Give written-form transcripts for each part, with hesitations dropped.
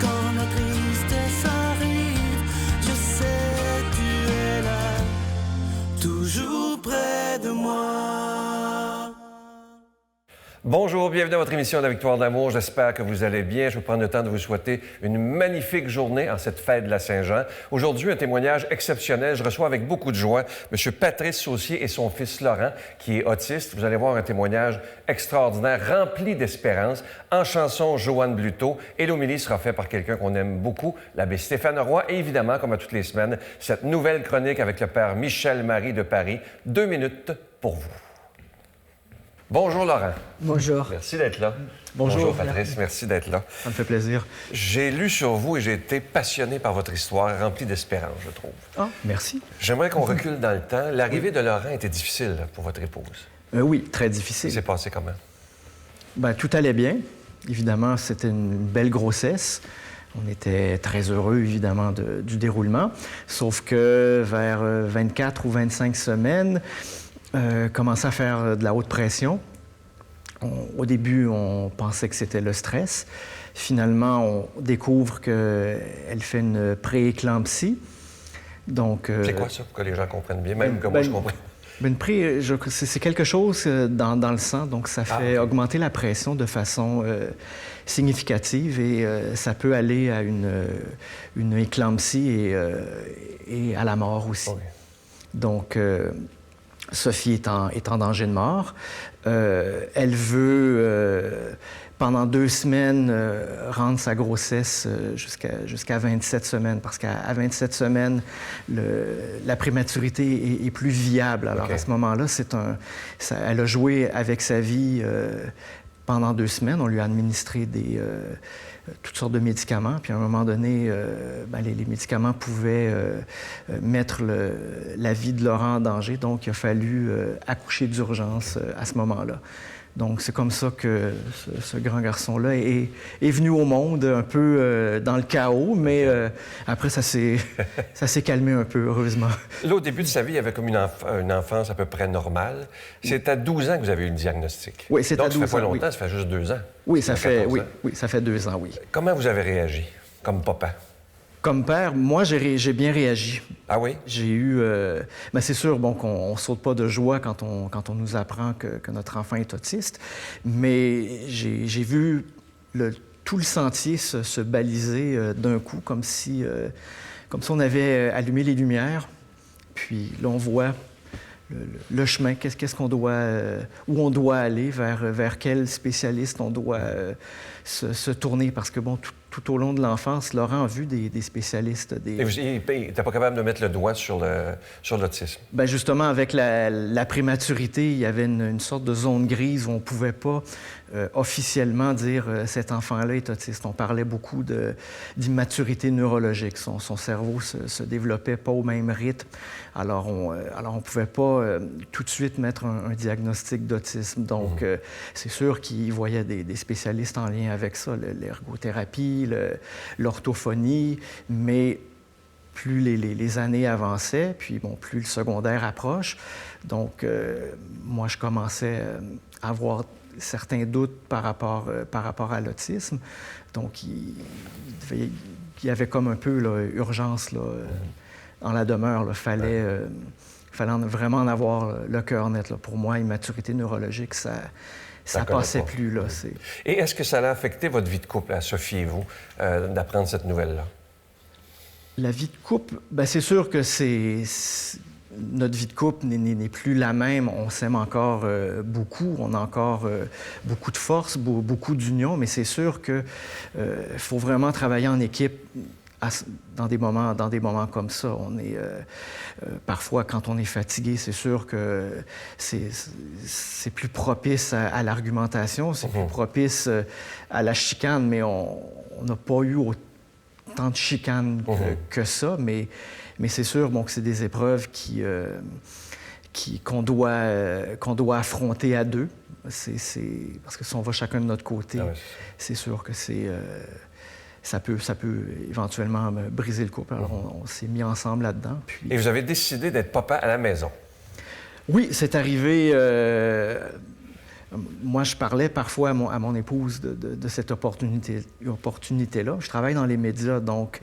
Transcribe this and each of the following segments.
Quand la tristesse arrive, je sais tu es là, toujours près de moi. Bonjour, bienvenue à votre émission de la Victoire d'amour. J'espère que vous allez bien. Je vais prendre le temps de vous souhaiter une magnifique journée en cette fête de la Saint-Jean. Aujourd'hui, un témoignage exceptionnel. Je reçois avec beaucoup de joie M. Patrice Saucier et son fils Laurent, qui est autiste. Vous allez voir un témoignage extraordinaire, rempli d'espérance. En chanson, Joanne Bluteau. Et l'homélie sera faite par quelqu'un qu'on aime beaucoup, l'abbé Stéphane Roy. Et évidemment, comme à toutes les semaines, cette nouvelle chronique avec le père Michel-Marie de Paris. 2 minutes pour vous. Bonjour Laurent. Bonjour. Merci d'être là. Bonjour Patrice, merci d'être là. Ça me fait plaisir. J'ai lu sur vous et j'ai été passionné par votre histoire, remplie d'espérance, je trouve. Ah, merci. J'aimerais qu'on recule dans le temps. L'arrivée de Laurent était difficile pour votre épouse. Oui, très difficile. Ça s'est passé comment? Ben, tout allait bien. Évidemment, c'était une belle grossesse. On était très heureux, évidemment, du déroulement. Sauf que vers 24 ou 25 semaines, commençait à faire de la haute pression. Au début, on pensait que c'était le stress. Finalement, on découvre qu'elle fait une pré-éclampsie. Donc, c'est quoi ça, pour que les gens comprennent bien, même que moi je comprends? C'est quelque chose dans le sang, donc ça fait augmenter la pression de façon significative et ça peut aller à une éclampsie et à la mort aussi. Okay. Donc, Sophie est en danger de mort. Elle veut, pendant 2 semaines, rendre sa grossesse jusqu'à 27 semaines, parce qu'à 27 semaines, la prématurité est plus viable. Alors, à ce moment-là, elle a joué avec sa vie pendant 2 semaines. On lui a administré toutes sortes de médicaments. Puis à un moment donné, les médicaments pouvaient mettre la vie de Laurent en danger. Donc, il a fallu accoucher d'urgence à ce moment-là. Donc, c'est comme ça que ce grand garçon-là est venu au monde, un peu dans le chaos, mais après, ça s'est calmé un peu, heureusement. Là, au début de sa vie, il avait comme une enfance à peu près normale. C'est à 12 ans que vous avez eu le diagnostic. Oui, c'est à 12 ans. Donc, ça fait pas longtemps, oui. Ça fait juste 2 ans. Oui, ça fait 2 ans, oui. Comment vous avez réagi, comme papa? Comme père, moi, j'ai bien réagi. Ah oui? J'ai eu... c'est sûr, qu'on ne saute pas de joie quand on nous apprend que notre enfant est autiste, mais j'ai vu tout le sentier se baliser d'un coup, comme si on avait allumé les lumières. Puis là, on voit le chemin, qu'est-ce qu'on doit... où on doit aller, vers quel spécialiste on doit se tourner, parce que, tout au long de l'enfance, Laurent a vu des spécialistes. Et il n'était pas capable de mettre le doigt sur l'autisme? Bien, justement, avec la prématurité, il y avait une sorte de zone grise où on ne pouvait pas officiellement dire cet enfant-là est autiste. On parlait beaucoup d'immaturité neurologique. Son cerveau se développait pas au même rythme. Alors, on ne pouvait pas tout de suite mettre un diagnostic d'autisme. Donc, c'est sûr qu'il voyait des spécialistes en lien avec ça, l'ergothérapie, l'orthophonie, mais plus les années avançaient, puis plus le secondaire approche. Donc, moi, je commençais à avoir certains doutes par rapport à l'autisme. Donc, il y avait comme un peu urgence dans la demeure. Il fallait vraiment en avoir le cœur net. Pour moi, immaturité neurologique, ça passait plus. Là. Et est-ce que ça a affecté votre vie de couple, à Sophie et vous, d'apprendre cette nouvelle-là? La vie de couple, c'est sûr que notre vie de couple n'est plus la même. On s'aime encore beaucoup, on a encore beaucoup de force, beaucoup d'union, mais c'est sûr qu'il faut vraiment travailler en équipe dans des moments comme ça. On est parfois, quand on est fatigué, c'est sûr que c'est plus propice à l'argumentation, c'est plus propice à la chicane, mais on n'a pas eu autant de chicane que ça, mais c'est sûr que c'est des épreuves qu'on doit affronter à deux. Parce que si on va chacun de notre côté, c'est sûr que ça peut éventuellement briser le couple. Alors, on s'est mis ensemble là-dedans. Puis... Et vous avez décidé d'être papa à la maison? Oui, c'est arrivé Moi, je parlais parfois à mon épouse de cette opportunité-là. Je travaille dans les médias, donc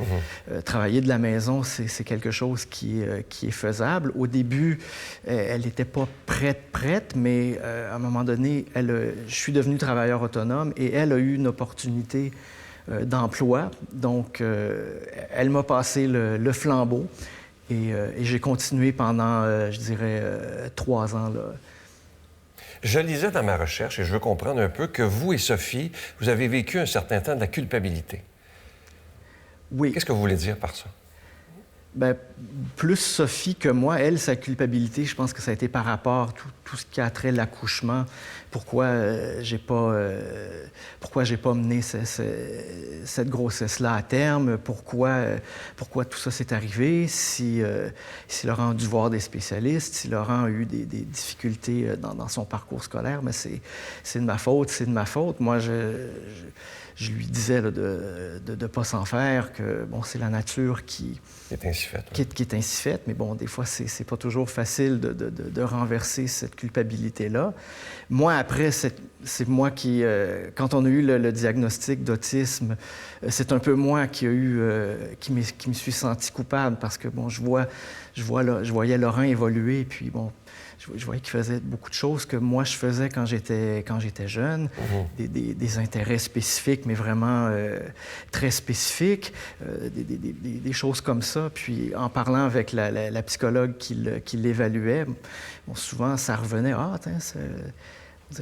travailler de la maison, c'est quelque chose qui est faisable. Au début, elle n'était pas prête, mais à un moment donné, je suis devenu travailleur autonome et elle a eu une opportunité d'emploi. Donc, elle m'a passé le flambeau et j'ai continué pendant, je dirais, 3 ans, là. Je lisais dans ma recherche, et je veux comprendre un peu, que vous et Sophie, vous avez vécu un certain temps de la culpabilité. Oui. Qu'est-ce que vous voulez dire par ça? Bien, plus Sophie que moi, elle, sa culpabilité, je pense que ça a été par rapport à tout ce qui a trait l'accouchement. Pourquoi j'ai pas mené cette grossesse-là à terme? Pourquoi tout ça s'est arrivé? Si Laurent a dû voir des spécialistes, si Laurent a eu des difficultés dans son parcours scolaire, mais c'est de ma faute. Moi, je lui disais là, de ne pas s'en faire, que bon, c'est la nature qui est ainsi faite. Qui est ainsi faite, mais bon, des fois, c'est pas toujours facile de renverser cette culpabilité-là. Moi, après, c'est moi qui... quand on a eu le diagnostic d'autisme, c'est un peu moi qui me suis senti coupable parce que, bon, je voyais Laurent évoluer, puis bon, je voyais qu'il faisait beaucoup de choses que moi, je faisais quand j'étais jeune, des intérêts spécifiques, mais vraiment très spécifiques, des choses comme ça. Puis en parlant avec la psychologue qui l'évaluait, bon, souvent, ça revenait « Ah,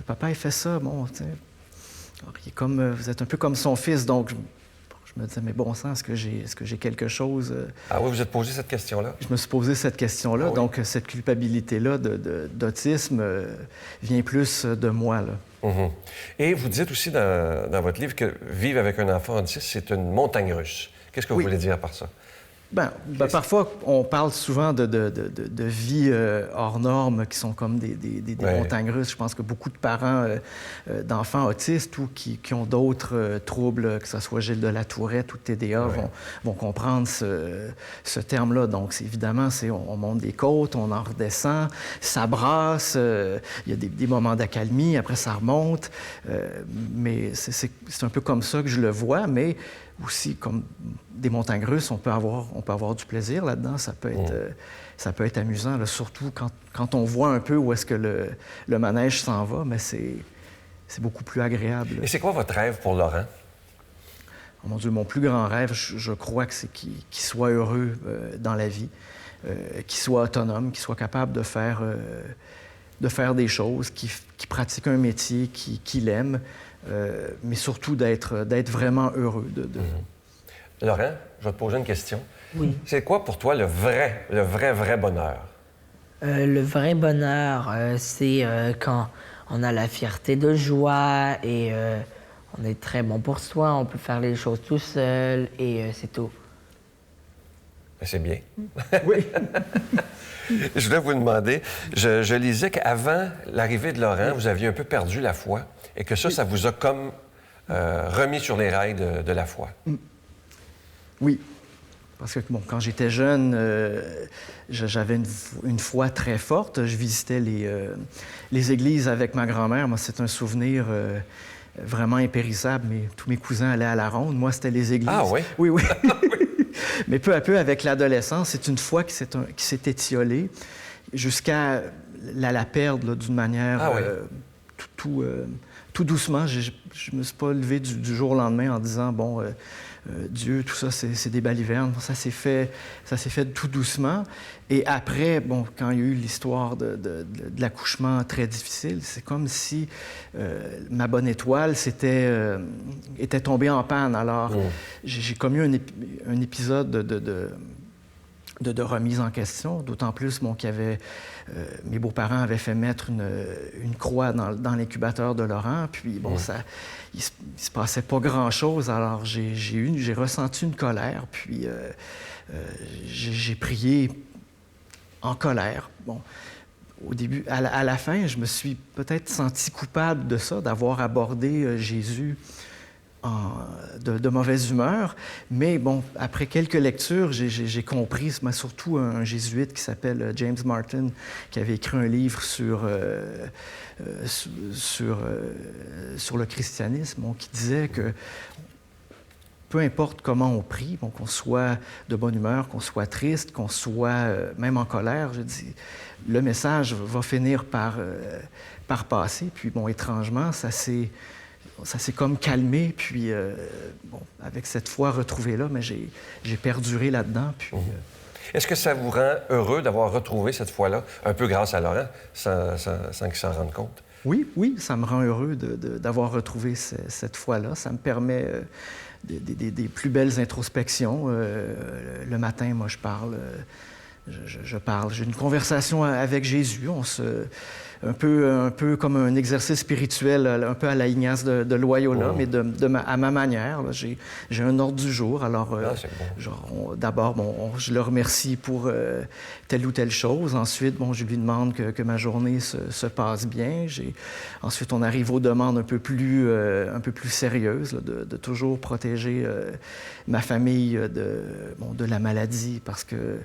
papa, il fait ça, bon, vous êtes un peu comme son fils, donc... » Je me disais, mais bon sang, est-ce que j'ai quelque chose... Ah oui, vous êtes posé cette question-là? Je me suis posé cette question-là. Ah oui. Donc, cette culpabilité-là d'autisme vient plus de moi, là. Et vous dites aussi dans votre livre que vivre avec un enfant autiste, c'est une montagne russe. Qu'est-ce que vous voulez dire par ça? Ben, parfois, on parle souvent de vie hors normes qui sont comme des montagnes russes. Je pense que beaucoup de parents d'enfants autistes ou qui ont d'autres troubles, que ce soit Gilles de la Tourette ou TDA, vont comprendre ce terme-là. Donc, évidemment, on monte des côtes, on en redescend, ça brasse, il y a des moments d'accalmie, après ça remonte. Mais c'est un peu comme ça que je le vois, mais aussi, comme des montagnes russes, on peut avoir du plaisir là-dedans. Ça peut être amusant, là, surtout quand on voit un peu où est-ce que le manège s'en va, mais c'est beaucoup plus agréable. Et c'est quoi votre rêve pour Laurent? Oh mon Dieu, mon plus grand rêve, je crois que c'est qu'il soit heureux dans la vie, qu'il soit autonome, qu'il soit capable de faire des choses, qu'il pratique un métier qu'il aime, mais surtout d'être vraiment heureux. Laurent, je vais te poser une question. Oui. C'est quoi pour toi le vrai bonheur? Le vrai bonheur, c'est quand on a la fierté de joie et on est très bon pour soi, on peut faire les choses tout seul et c'est tout. C'est bien. Oui. Je voulais vous demander, je lisais qu'avant l'arrivée de Laurent, vous aviez un peu perdu la foi et que ça vous a comme remis sur les rails de la foi. Oui. Parce que, bon, quand j'étais jeune, j'avais une foi très forte. Je visitais les églises avec ma grand-mère. Moi, c'est un souvenir vraiment impérissable. Mais tous mes cousins allaient à la ronde. Moi, c'était les églises. Ah oui? Oui, oui. Mais peu à peu, avec l'adolescence, c'est une foi qui s'est étiolée jusqu'à la perdre là, d'une manière tout doucement. Je ne me suis pas levé du jour au lendemain en disant, bon, Dieu, tout ça, c'est des balivernes. Ça s'est fait tout doucement. Et après, bon, quand il y a eu l'histoire de l'accouchement très difficile, c'est comme si ma bonne étoile était tombée en panne. Alors, j'ai commis un épisode de remise en question, d'autant plus qu'il y avait... mes beaux-parents avaient fait mettre une croix dans l'incubateur de Laurent, puis bon, il se passait pas grand-chose, alors j'ai ressenti une colère, puis j'ai prié en colère. Bon, au début, à la fin, je me suis peut-être senti coupable de ça, d'avoir abordé Jésus de mauvaise humeur. Mais bon, après quelques lectures, j'ai compris, mais surtout un jésuite qui s'appelle James Martin, qui avait écrit un livre sur le christianisme, qui disait que peu importe comment on prie, bon, qu'on soit de bonne humeur, qu'on soit triste, qu'on soit même en colère, je dis, le message va finir par passer. Puis bon, étrangement, ça s'est comme calmé. Puis bon, avec cette foi retrouvée-là, mais j'ai perduré là-dedans. Puis, Est-ce que ça vous rend heureux d'avoir retrouvé cette foi-là, un peu grâce à Laurent, sans qu'il s'en rende compte? Oui, ça me rend heureux d'avoir retrouvé cette foi-là. Ça me permet des plus belles introspections. Le matin, moi, je parle, j'ai une conversation avec Jésus. Un peu comme un exercice spirituel, un peu à la Ignace de Loyola, mais à ma manière. Là, j'ai un ordre du jour. Alors, d'abord, je le remercie pour telle ou telle chose. Ensuite, je lui demande que ma journée se passe bien. Ensuite, on arrive aux demandes un peu plus sérieuses, là, de toujours protéger ma famille de la maladie, parce que,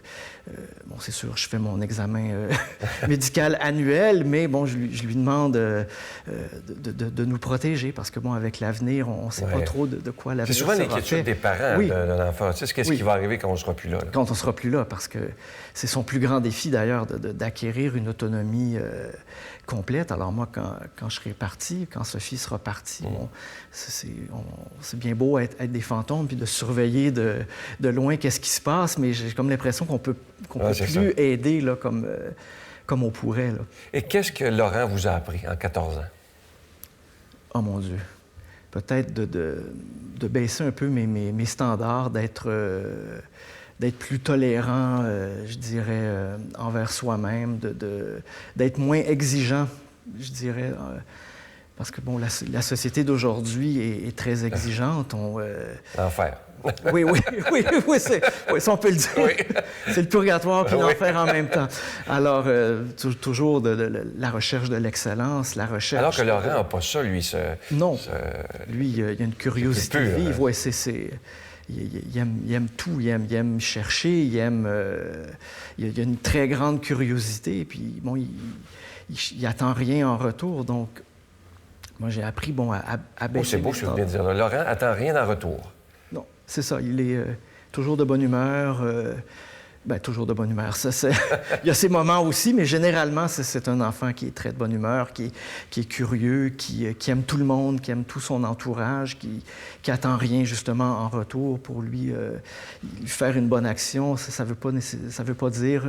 c'est sûr, je fais mon examen médical annuel, mais je lui demande de nous protéger, parce que, avec l'avenir, on ne sait pas trop de quoi l'avenir sera fait. C'est souvent l'inquiétude des parents d'un enfant autiste. Qu'est-ce qui va arriver quand on ne sera plus là? Quand on ne sera plus là, parce que c'est son plus grand défi, d'ailleurs, d'acquérir une autonomie complète. Alors moi, quand je serai parti, quand Sophie sera partie, c'est bien beau être des fantômes puis de surveiller de loin qu'est-ce qui se passe, mais j'ai comme l'impression qu'on peut plus aider là, comme on pourrait. Là. Et qu'est-ce que Laurent vous a appris en 14 ans? Oh mon Dieu! Peut-être de baisser un peu mes standards, d'être plus tolérant, je dirais, envers soi-même, d'être moins exigeant, je dirais, parce que, la société d'aujourd'hui est très exigeante. L'enfer. Oui, ça on peut le dire. Oui. C'est le purgatoire puis l'enfer en même temps. Alors, toujours la recherche de l'excellence, la recherche... Alors que Laurent n'a pas ça, lui, Non. Lui, il a une curiosité vive. Oui, il aime tout, il aime chercher, il a une très grande curiosité, puis il attend rien en retour. Donc, moi, j'ai appris, à baisser. C'est beau ce que vous venez de dire. Laurent attend rien en retour. Non, c'est ça. Il est toujours de bonne humeur. Toujours de bonne humeur. Il y a ces moments aussi, mais généralement, c'est un enfant qui est très de bonne humeur, qui est curieux, qui aime tout le monde, qui aime tout son entourage, qui attend rien, justement, en retour pour lui faire une bonne action. Ça veut pas dire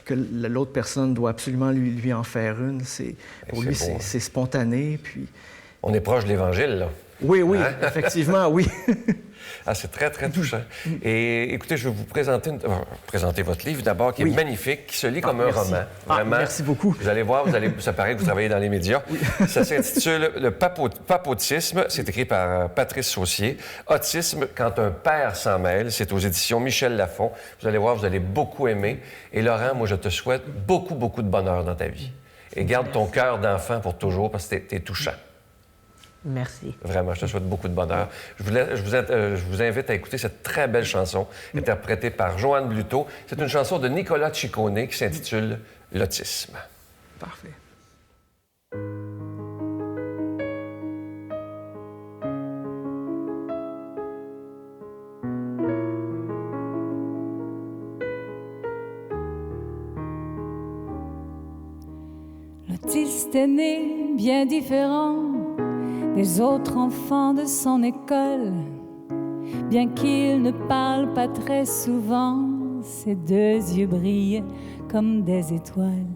que l'autre personne doit absolument lui en faire une. Pour lui, c'est spontané. Puis... On est proche de l'Évangile, là. Oui, effectivement, oui. C'est très, très touchant. Et écoutez, je vais vous présenter votre livre d'abord, qui est magnifique, qui se lit comme un roman. Vraiment. Merci beaucoup. Vous allez voir, ça paraît que vous travaillez dans les médias. Oui. Ça s'intitule « Le papotisme ». C'est écrit par Patrice Saucier. « Autisme, quand un père s'en mêle ». C'est aux éditions Michel Lafon. Vous allez voir, vous allez beaucoup aimer. Et Laurent, moi, je te souhaite beaucoup, beaucoup de bonheur dans ta vie. Et garde ton cœur d'enfant pour toujours, parce que t'es touchant. Merci. Vraiment, je te souhaite beaucoup de bonheur. Je vous invite à écouter cette très belle chanson interprétée par Joanne Bluteau. C'est une chanson de Nicolas Ciccone qui s'intitule « L'autisme ». Parfait. L'autiste est né bien différent des autres enfants de son école. Bien qu'il ne parle pas très souvent, ses deux yeux brillent comme des étoiles.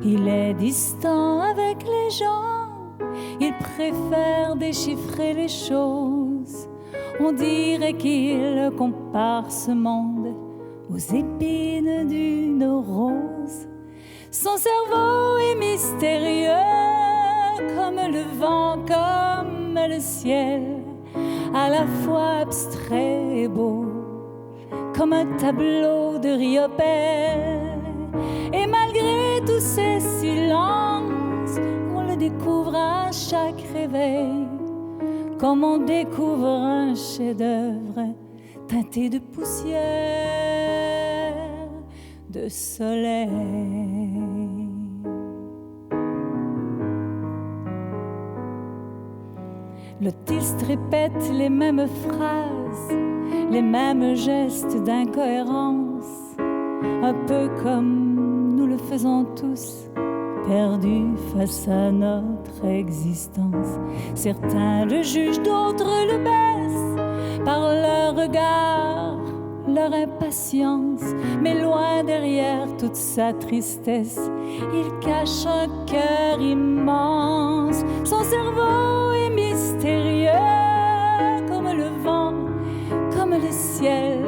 Il est distant avec les gens, il préfère déchiffrer les choses. On dirait qu'il compare ce monde aux épines d'une rose. Son cerveau est mystérieux, comme le vent, comme le ciel, à la fois abstrait et beau, comme un tableau de Riopelle. Et malgré tous ces silences, on le découvre à chaque réveil, comme on découvre un chef-d'œuvre teinté de poussière, de soleil. L'autiste répète les mêmes phrases, les mêmes gestes d'incohérence, un peu comme nous le faisons tous, perdus face à notre existence. Certains le jugent, d'autres le baissent par leur regard, leur impatience. Mais loin derrière toute sa tristesse, il cache un cœur immense. Son cerveau est mystérieux comme le vent, comme le ciel,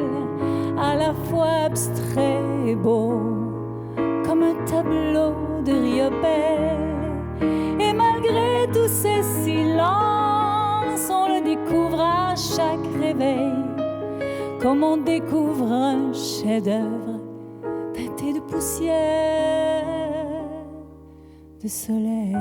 à la fois abstrait et beau, comme un tableau de Riopelle. Et malgré tous ces silences, on le découvre à chaque réveil, comme on découvre un chef-d'œuvre teinté de poussière, de soleil.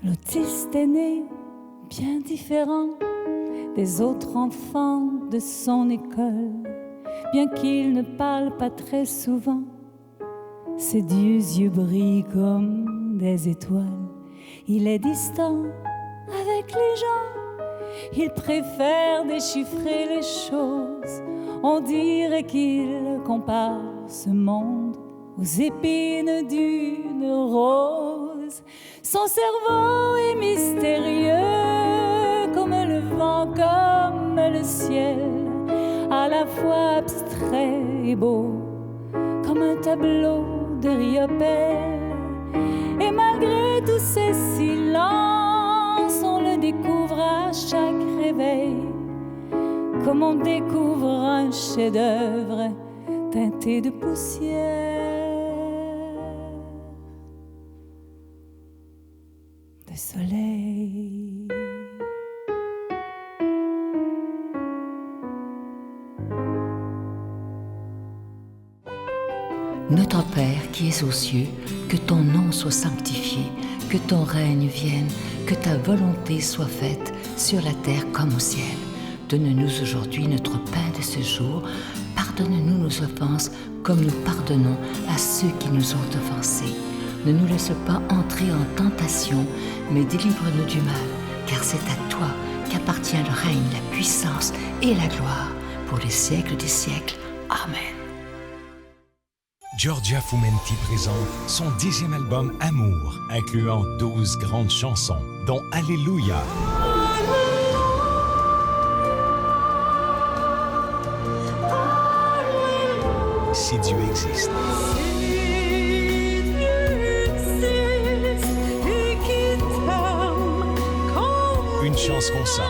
L'autiste est né bien différent des autres enfants de son école, bien qu'il ne parle pas très souvent. Ses yeux brillent comme des étoiles. Il est distant avec les gens, il préfère déchiffrer les choses. On dirait qu'il compare ce monde aux épines d'une rose. Son cerveau est mystérieux comme le vent, comme le ciel, à la fois abstrait et beau, comme un tableau de Riopelle. Et malgré tous ces silences, on le découvre à chaque réveil, comme on découvre un chef-d'œuvre teinté de poussière, de soleil. Notre Père qui es aux cieux, que ton nom soit sanctifié, que ton règne vienne, que ta volonté soit faite sur la terre comme au ciel. Donne-nous aujourd'hui notre pain de ce jour. Pardonne-nous nos offenses comme nous pardonnons à ceux qui nous ont offensés. Ne nous laisse pas entrer en tentation, mais délivre-nous du mal, car c'est à toi qu'appartient le règne, la puissance et la gloire pour les siècles des siècles. Amen. Giorgia Fumenti présente son 10e album Amour, incluant 12 grandes chansons, dont Alléluia. Si Dieu existe. Une chance qu'on sent.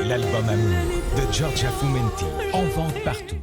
L'album Amour de Giorgia Fumenti, en vente partout.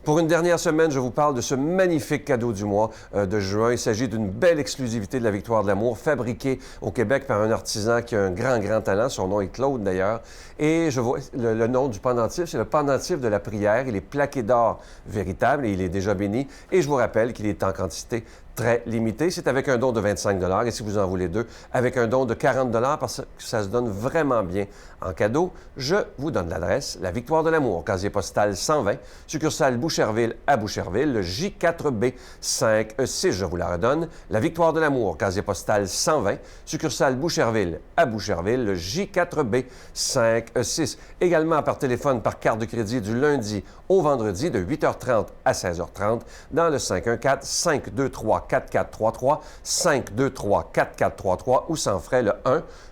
Pour une dernière semaine, je vous parle de ce magnifique cadeau du mois de juin. Il s'agit d'une belle exclusivité de la Victoire de l'amour, fabriquée au Québec par un artisan qui a un grand talent. Son nom est Claude, d'ailleurs. Et je vois le nom du pendentif, c'est le pendentif de la prière. Il est plaqué d'or véritable et il est déjà béni. Et je vous rappelle qu'il est en quantité très limitée. C'est avec un don de 25 $ et si vous en voulez deux, avec un don de 40 $ parce que ça se donne vraiment bien en cadeau. Je vous donne l'adresse, la Victoire de l'amour, casier postal 120, succursale Boucherville à Boucherville, le J4B 5E6, je vous la redonne. La Victoire de l'amour, casier postal 120, succursale Boucherville à Boucherville, le J4B 5E6. Également par téléphone, par carte de crédit du lundi au vendredi de 8h30 à 16h30 dans le 514-523-4433, 523-4433 ou sans frais le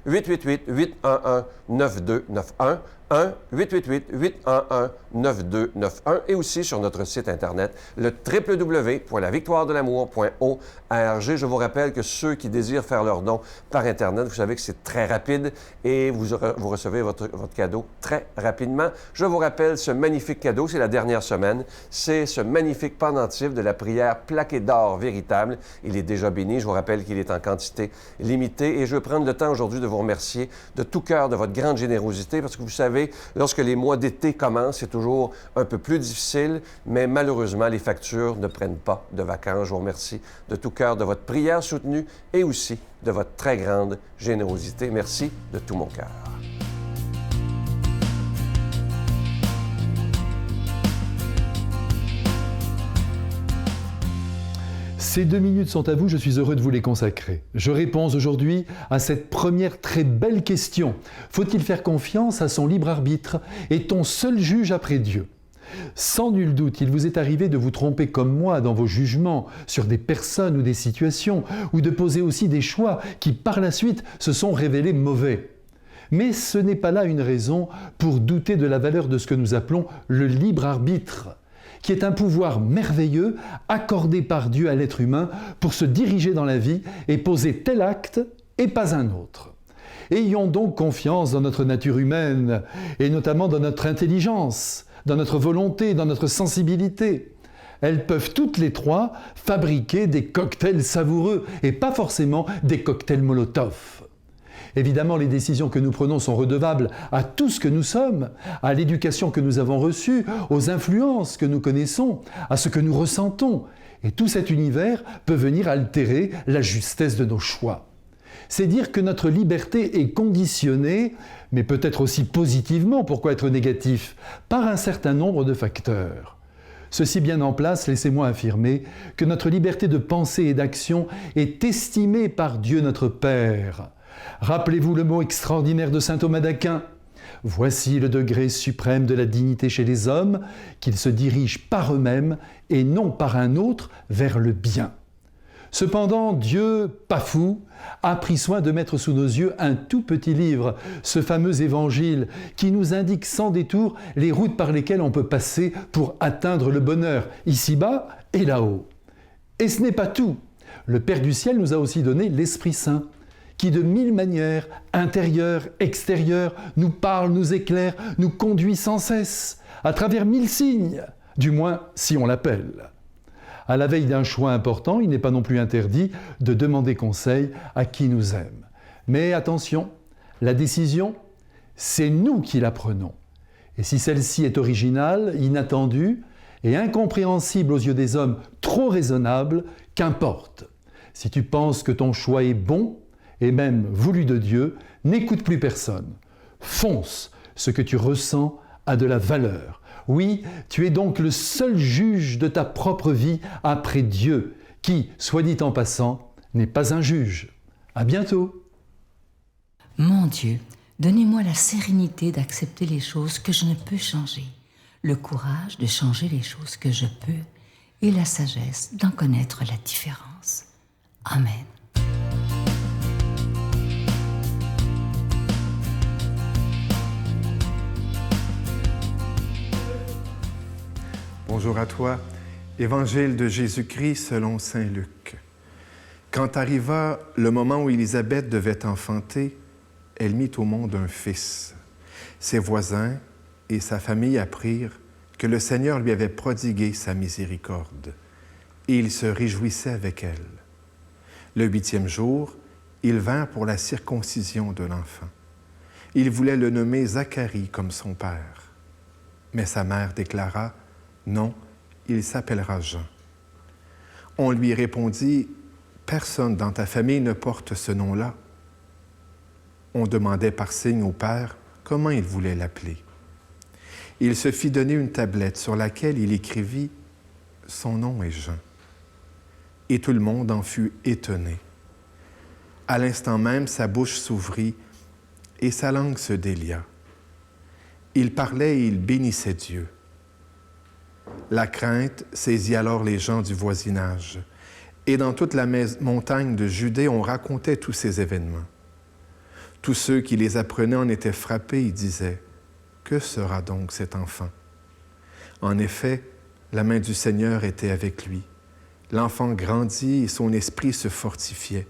1-888-811-9291, 1-888-811-9291 et aussi sur notre site Internet, le www.lavictoiredelamour.org. Je vous rappelle que ceux qui désirent faire leur don par Internet, vous savez que c'est très rapide et vous recevez votre cadeau très rapidement. Je vous rappelle ce magnifique cadeau, c'est la dernière semaine, c'est ce magnifique pendentif de la prière plaqué d'or véritable. Il est déjà béni, je vous rappelle qu'il est en quantité limitée et je veux prendre le temps aujourd'hui de vous remercier de tout cœur de votre grande générosité parce que vous savez, lorsque les mois d'été commencent, c'est toujours un peu plus difficile, mais malheureusement, les factures ne prennent pas de vacances. Je vous remercie de tout cœur de votre prière soutenue et aussi de votre très grande générosité. Merci de tout mon cœur. Ces 2 minutes sont à vous, je suis heureux de vous les consacrer. Je réponds aujourd'hui à cette première très belle question. Faut-il faire confiance à son libre arbitre? Est-on seul juge après Dieu? Sans nul doute, il vous est arrivé de vous tromper comme moi dans vos jugements sur des personnes ou des situations, ou de poser aussi des choix qui par la suite se sont révélés mauvais. Mais ce n'est pas là une raison pour douter de la valeur de ce que nous appelons le libre arbitre, qui est un pouvoir merveilleux accordé par Dieu à l'être humain pour se diriger dans la vie et poser tel acte et pas un autre. Ayons donc confiance dans notre nature humaine et notamment dans notre intelligence, dans notre volonté, dans notre sensibilité. Elles peuvent toutes les trois fabriquer des cocktails savoureux et pas forcément des cocktails Molotov. Évidemment, les décisions que nous prenons sont redevables à tout ce que nous sommes, à l'éducation que nous avons reçue, aux influences que nous connaissons, à ce que nous ressentons. Et tout cet univers peut venir altérer la justesse de nos choix. C'est dire que notre liberté est conditionnée, mais peut-être aussi positivement, pourquoi être négatif, par un certain nombre de facteurs. Ceci bien en place, laissez-moi affirmer que notre liberté de pensée et d'action est estimée par Dieu notre Père. Rappelez-vous le mot extraordinaire de saint Thomas d'Aquin. Voici le degré suprême de la dignité chez les hommes, qu'ils se dirigent par eux-mêmes et non par un autre vers le bien. Cependant, Dieu, pas fou, a pris soin de mettre sous nos yeux un tout petit livre, ce fameux évangile qui nous indique sans détour les routes par lesquelles on peut passer pour atteindre le bonheur, ici-bas et là-haut. Et ce n'est pas tout. Le Père du ciel nous a aussi donné l'Esprit Saint, qui de 1000 manières, intérieures, extérieures, nous parle, nous éclaire, nous conduit sans cesse, à travers 1000 signes, du moins si on l'appelle. À la veille d'un choix important, il n'est pas non plus interdit de demander conseil à qui nous aime. Mais attention, la décision, c'est nous qui la prenons. Et si celle-ci est originale, inattendue et incompréhensible aux yeux des hommes trop raisonnables, qu'importe. Si tu penses que ton choix est bon, et même voulu de Dieu, n'écoute plus personne. Fonce, ce que tu ressens a de la valeur. Oui, tu es donc le seul juge de ta propre vie après Dieu, qui, soit dit en passant, n'est pas un juge. À bientôt. Mon Dieu, donnez-moi la sérénité d'accepter les choses que je ne peux changer, le courage de changer les choses que je peux et la sagesse d'en connaître la différence. Amen. Bonjour à toi. Évangile de Jésus-Christ selon saint Luc. Quand arriva le moment où Élisabeth devait enfanter, elle mit au monde un fils. Ses voisins et sa famille apprirent que le Seigneur lui avait prodigué sa miséricorde, et ils se réjouissaient avec elle. Le 8e jour, ils vinrent pour la circoncision de l'enfant. Ils voulaient le nommer Zacharie comme son père. Mais sa mère déclara: non, il s'appellera Jean. On lui répondit: personne dans ta famille ne porte ce nom-là. On demandait par signe au père comment il voulait l'appeler. Il se fit donner une tablette sur laquelle il écrivit: son nom est Jean. Et tout le monde en fut étonné. À l'instant même, sa bouche s'ouvrit et sa langue se délia. Il parlait et il bénissait Dieu. La crainte saisit alors les gens du voisinage, et dans toute la montagne de Judée, on racontait tous ces événements. Tous ceux qui les apprenaient en étaient frappés et disaient: que sera donc cet enfant? En effet, la main du Seigneur était avec lui. L'enfant grandit et son esprit se fortifiait.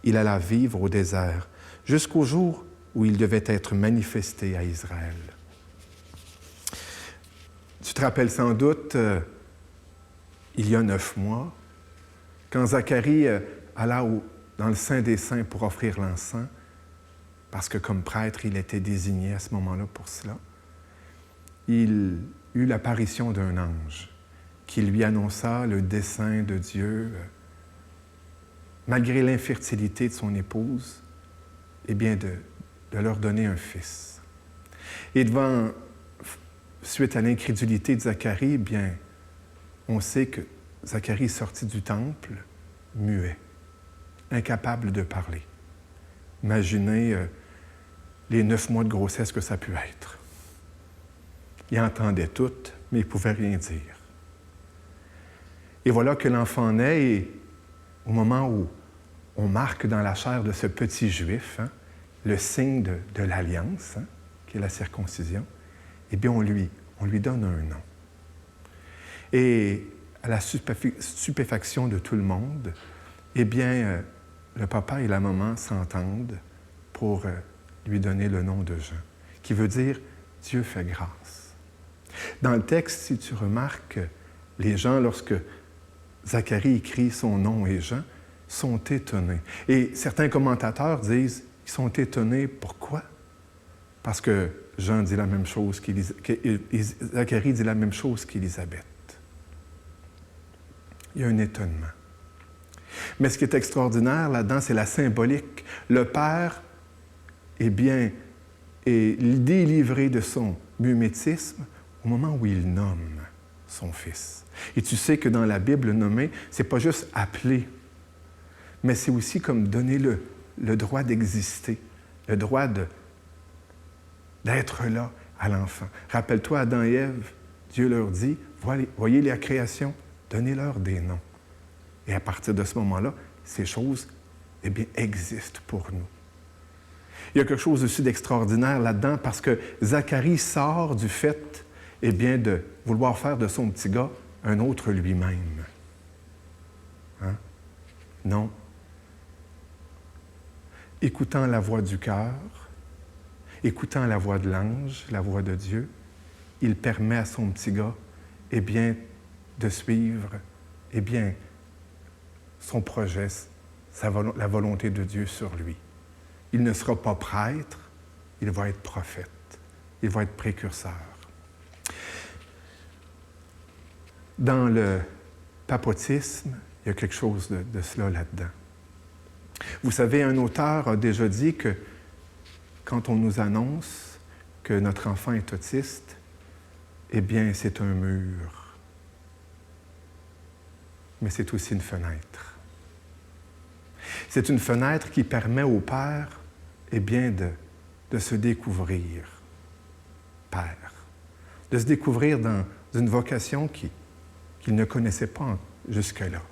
Il alla vivre au désert, jusqu'au jour où il devait être manifesté à Israël. Tu te rappelles sans doute, il y a 9 mois, quand Zacharie alla dans le Saint des Saints pour offrir l'encens, parce que comme prêtre, il était désigné à ce moment-là pour cela, il eut l'apparition d'un ange qui lui annonça le dessein de Dieu, malgré l'infertilité de son épouse, eh bien de leur donner un fils. Et suite à l'incrédulité de Zacharie, eh bien, on sait que Zacharie est sorti du temple muet, incapable de parler. Imaginez les 9 mois de grossesse que ça a pu être. Il entendait tout, mais il ne pouvait rien dire. Et voilà que l'enfant naît, et au moment où on marque dans la chair de ce petit juif le signe de l'alliance, qui est la circoncision, eh bien, on lui donne un nom. Et à la stupéfaction de tout le monde, eh bien, le papa et la maman s'entendent pour lui donner le nom de Jean, qui veut dire « Dieu fait grâce ». Dans le texte, si tu remarques, les gens, lorsque Zacharie écrit son nom et Jean, sont étonnés. Et certains commentateurs disent qu'ils sont étonnés. Pourquoi? Parce que Jean dit la même chose Zacharie dit la même chose qu'Élisabeth. Il y a un étonnement. Mais ce qui est extraordinaire là-dedans, c'est la symbolique. Le Père, eh bien, est délivré de son mimétisme au moment où il nomme son Fils. Et tu sais que dans la Bible, nommer, c'est pas juste appeler, mais c'est aussi comme donner le droit d'exister, le droit d'être là à l'enfant. Rappelle-toi, Adam et Ève, Dieu leur dit, voyez la création, donnez-leur des noms. Et à partir de ce moment-là, ces choses, eh bien, existent pour nous. Il y a quelque chose aussi d'extraordinaire là-dedans parce que Zacharie sort du fait, eh bien, de vouloir faire de son petit gars un autre lui-même. Hein? Non. Écoutant la voix du cœur, écoutant la voix de l'ange, la voix de Dieu, il permet à son petit gars, eh bien, de suivre, eh bien, son projet, la volonté de Dieu sur lui. Il ne sera pas prêtre, il va être prophète, il va être précurseur. Dans le papotisme, il y a quelque chose de cela là-dedans. Vous savez, un auteur a déjà dit que quand on nous annonce que notre enfant est autiste, eh bien, c'est un mur. Mais c'est aussi une fenêtre. C'est une fenêtre qui permet au Père, eh bien, de se découvrir Père, de se découvrir dans une vocation qu'il ne connaissait pas jusque-là.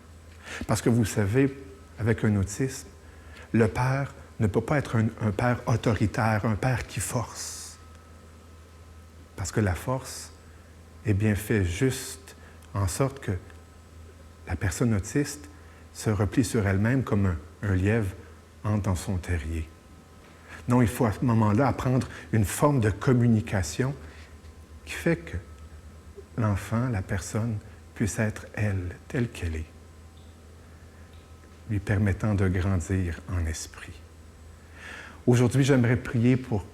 Parce que vous savez, avec un autisme, le Père ne peut pas être un Père autoritaire, un Père qui force. Parce que la force, eh bien, fait juste en sorte que la personne autiste se replie sur elle-même comme un lièvre entre dans son terrier. Non, il faut à ce moment-là apprendre une forme de communication qui fait que l'enfant, la personne, puisse être elle, telle qu'elle est, lui permettant de grandir en esprit. Aujourd'hui, j'aimerais prier pour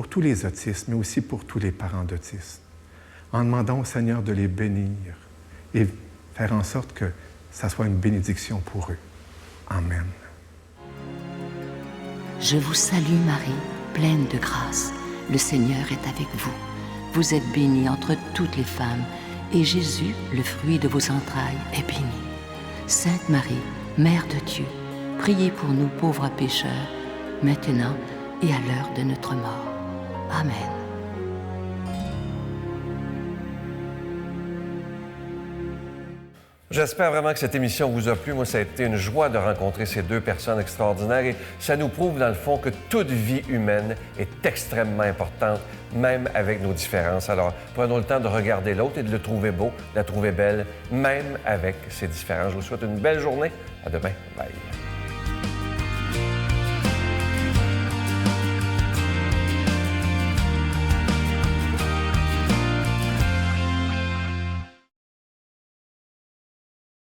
tous les autistes, mais aussi pour tous les parents d'autistes, en demandant au Seigneur de les bénir et faire en sorte que ça soit une bénédiction pour eux. Amen. Je vous salue Marie, pleine de grâce. Le Seigneur est avec vous. Vous êtes bénie entre toutes les femmes, et Jésus, le fruit de vos entrailles, est béni. Sainte Marie, Mère de Dieu, priez pour nous pauvres pécheurs, maintenant et à l'heure de notre mort. Amen. J'espère vraiment que cette émission vous a plu. Moi, ça a été une joie de rencontrer ces deux personnes extraordinaires et ça nous prouve, dans le fond, que toute vie humaine est extrêmement importante, même avec nos différences. Alors, prenons le temps de regarder l'autre et de le trouver beau, de la trouver belle, même avec ses différences. Je vous souhaite une belle journée. À demain. Bye.